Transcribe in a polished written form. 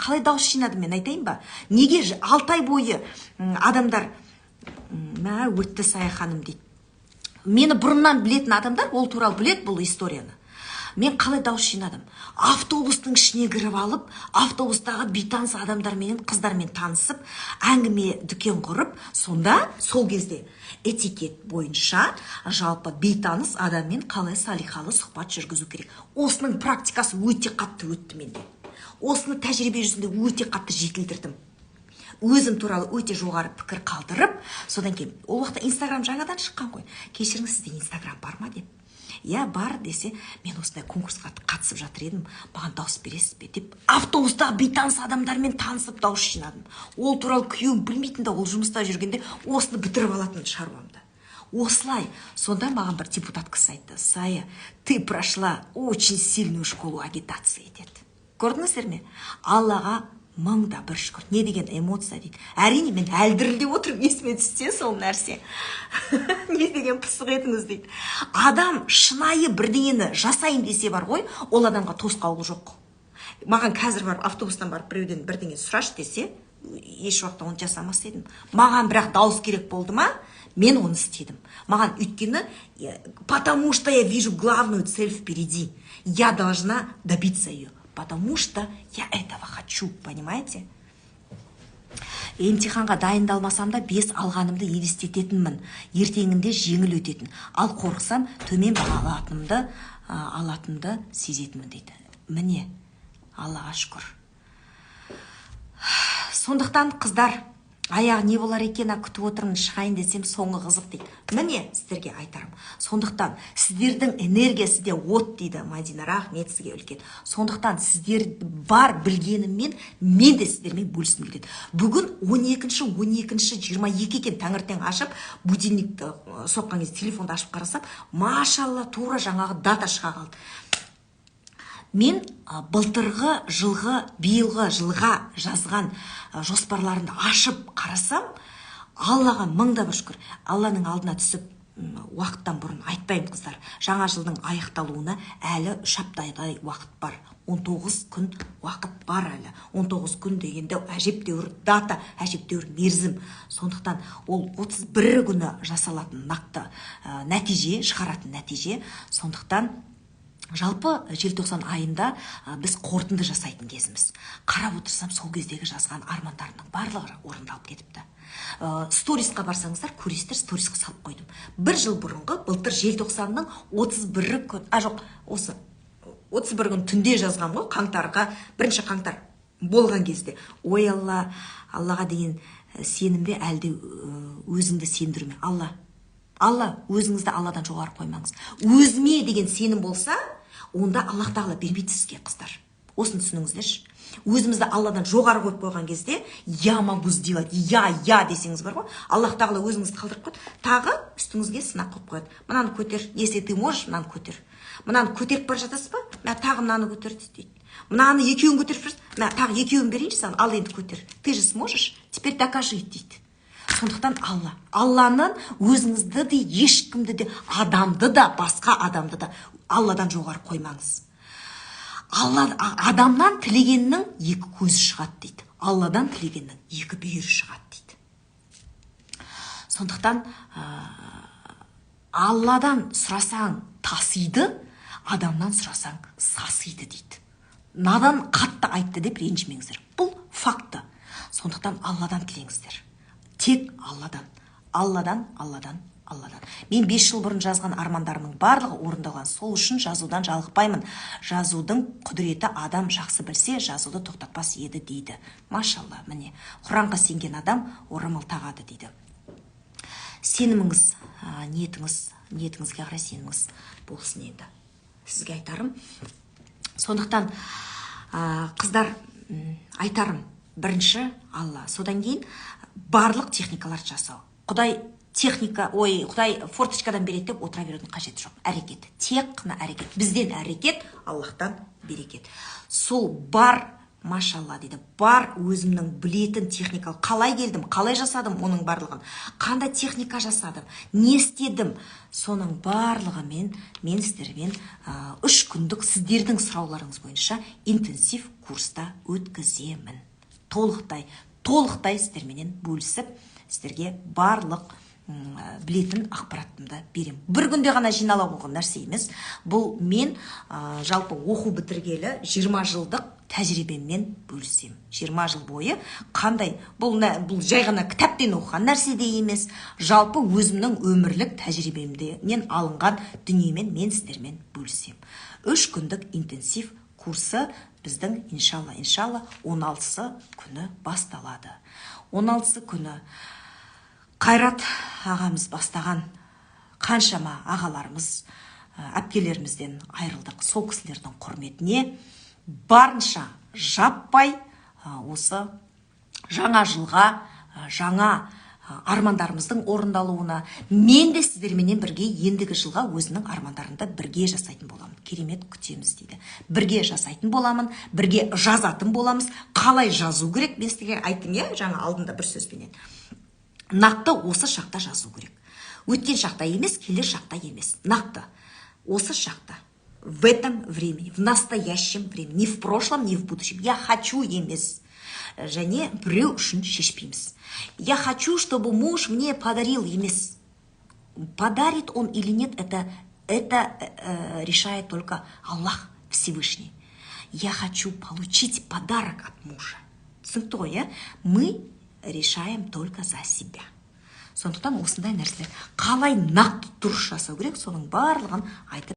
қалай дауыс жинадым, мен айтайын ба? Неге 6 ай бойы адамдар мә өтті Сая ханым дейді. Мені бұрыннан білетін адамдар ол туралы білет бұл историяны. Мен қалай дауыс жинадым? Автобустың ішіне кіріп алып, автобустағы бейтаныс адамдармен, қыздармен танысып, әңгіме дүкен құрып, сонда сол кезде этикет бойынша жалпы бейтаныс адаммен қалай салиқалы сұхбат жүргізу керек. Осының практикасы өте қатты өтті менде. Осыны тәжірибе жүзінде өте қатты жетілдірдім. Өзім туралы өте жоғары пікір қалдырып, содан кейін ол уақытта Инстаграм жаңадан шыққан ғой. Кешіріңіз, сізде Инстаграм бар ма деп. Я бар десе, мен осындай конкурсқа қатысып жатыр едім, маған дауыс бересіз бе деп, автобустағы бейтаныс адамдармен танысып дауыс жинадым. Ол туралы күйеуім білмейтін, ол жұмыста жүргенде осыны бітіріп алатын шаруамды. Осылай, сонда маған бір депутат кісі айтты: Сая, ты прошла очень сильную школу агитации деді. Көрдіңіздер ме? Аллаға мыңда бір шүкір. Не деген эмоция дейді. Әрине, мен әлдірілдеп отырып есіме түссе сол нәрсе. Не деген пысық етіңіз дейді. Адам шынайы бірдеңені жасайын десе бар ғой, ол адамға тосқауыл жоқ. Маған қазір барып автобустан барып біреуден бірдеңе сұрашы десе, еш уақытта оны жасамас едім. Маған бірақ дауыс керек болды ма, мен оны істедім. Маған өйткені, потому что я вижу главную цель впереди. Я должна добиться ее. Потому что я этого хочу, понимаете? Емтиханға дайындалмасам да 5 алғанымды елестететінмін. Ертеңінде жеңіл өтетін. Ал қорқсам төмен баға алатынымды сезетінмін дейді. Міне, Аллаға шүкір. Сондықтан қыздар, аяғы не болар екен, күтіп отырмын, шығайын десем соңғы қызық дейді. Міне сіздерге айтарым. Сондықтан сіздердің энергиясы де от дейді Мадина, рахмет сізге үлкен. Сондықтан сіздер бар білгеніммен мен де сіздермен бөліскім келеді. Бүгін 12-22 екен, таңертең ашып, будильникті соққан кезде телефонды ашып қарасам, машалла, тура жаңағы дата шыға қалды. Мен былтырғы биылғы жылға жазған жоспарларымды ашып қарасам, Аллаға мыңда бір шүкір. Алланың алдына түсіп, уақыттан бұрын айтпаймын қыздар. Жаңа жылдың аяқталуына әлі 3 аптайдай уақыт бар. 19 күн уақыт бар әлі. 19 күн дегенде әжептәуір дата, әжептәуір мерзім. Сондықтан ол 31 күні жасалатын нақты нәтиже, шығаратын нәтиже. Сондықтан жалпы желтоқсан айында біз қорытынды жасайтын кезіміз. Қарап отырсам, сол кездегі жазған армандарының барлығы орындалып кетіпті. Сторисқа барсаңыздар, көресіздер, сторисқа салып қойдым. Бір жыл бұрынғы, былтыр желтоқсанның 31 күн, осы 31 күн түнде жазған ғой, қаңтарға, 1 қаңтар болған кезде. Ой Аллаға деген сенім бе, әлде өзіңді сендірме? Алла, өзіңізді Алладан жоғары қоймаңыз. Өзіме деген сенім болса, онда Аллах тағала бермейді сізге, қыздар. Осыны түсініңіздерші. Өзімізді Алладан жоғары қойып қойған кезде, я могу сделать, я десеңіз бар ғой, Аллах тағала өзіңізді қалдырып қойды, тағы үстіңізге сынақ қойып қойды. Мынаны көтер, если ты можешь, мынаны көтер. Мынаны көтеріп бар жатасыз ба? Мә тағы мынаны көтер дейді. Мынаны екеуін көтеріп жүрсіз, мә тағы екеуін берейінші саған, ал енді көтер. Ты же сможешь, теперь докажи дейді. Сондықтан Алланың өзіңізді де, ешкімді де, адамды да, басқа адамды да Алладан жоғары қоймаңыз. Адамнан тілегеннің 2 көзі шығады дейді. Алладан тілегеннің 2 бүйірі шығады дейді. Сондықтан Алладан сұрасаң тасиды, адамнан сұрасаң сасиды дейді. Надан қатты айтты деп ренжімеңіздер. Бұл факты. Сондықтан Алладан тілеңіздер. Тек Алладан. Мен 5 жыл бұрын жазған армандарымның барлығы орындалған. Сол үшін жазудан жалықпаймын. Жазудың құдіреті адам жақсы білсе, жазуды тоқтатпас еді дейді. Машалла, міне. Құранға сенген адам орамал тағады дейді. Сеніміңіз, ниетіңізге қарай сеніміңіз болсын енді. Сізге айтарым. Сондықтан қыздар айтарым. Бірінші Алла. Содан кейін барлық техникалар жасау. Құдай форточкадан береді деп отыра берудің қажеті жоқ. Әрекет. Тек қана әрекет. Бізден әрекет, Аллахтан берекет. Сол бар машалла дейді, бар өзімнің білетін техникалық, қалай келдім, қалай жасадым оның барлығын, қандай техника жасадым, не істедім, соның барлығы мен сіздермен 3 күндік сіздердің сұрауларыңыз бойынша интенсив курста өткіземін. Толықтай сіздерменен бөлісіп, сіздерге барлық білетін ақпаратымды берем. Бір күнде ғана жинала болған нәрсе емес. Бұл мен жалпы оқу бітіргелі 20 жылдық тәжірибеммен бөлісем. 20 жыл бойы қандай, бұл жай ғана кітаптен оқыған нәрсе де емес, жалпы өзімнің өмірлік тәжірибемден алынған дүниемен мен сіздермен бөлісем. 3 күндік интенсив курсы біздің иншалла 16 күні басталады. 16 күні Қайрат ағамыз бастаған қаншама ағаларымыз, әпкелерімізден айырылдық. Сол кісілердің құрметіне барынша жаппай осы жаңа жылға, жаңа армандарымыздың орындалуына мен де сіздерменен бірге ендігі жылға өзінің армандарында бірге жасайтын боламын. Керемет күтеміз дейді. Бірге жасайтын боламын, бірге жазатын боламыз. Қалай жазу керек? Мен сіздерге айттым, жаңа алдында бір сөзбенен. Нақты осы шақта жазу керек. Өткен шақта емес, келер шақта емес. Нақты осы шақта. В этом времени, в настоящем времени, не в прошлом, не в будущем. Я хочу емес. Және біреу үшін шешпейміз. Я хочу, чтобы муж мне подарил емес. Подарит он или нет, это решает только Аллах Всевышний. Я хочу получить подарок от мужа. Түсінікті ғой, мы решаем только за себя. Сондықтан осындай нәрселер қалай нақты дұрыс жасау керек, соның барлығын айтып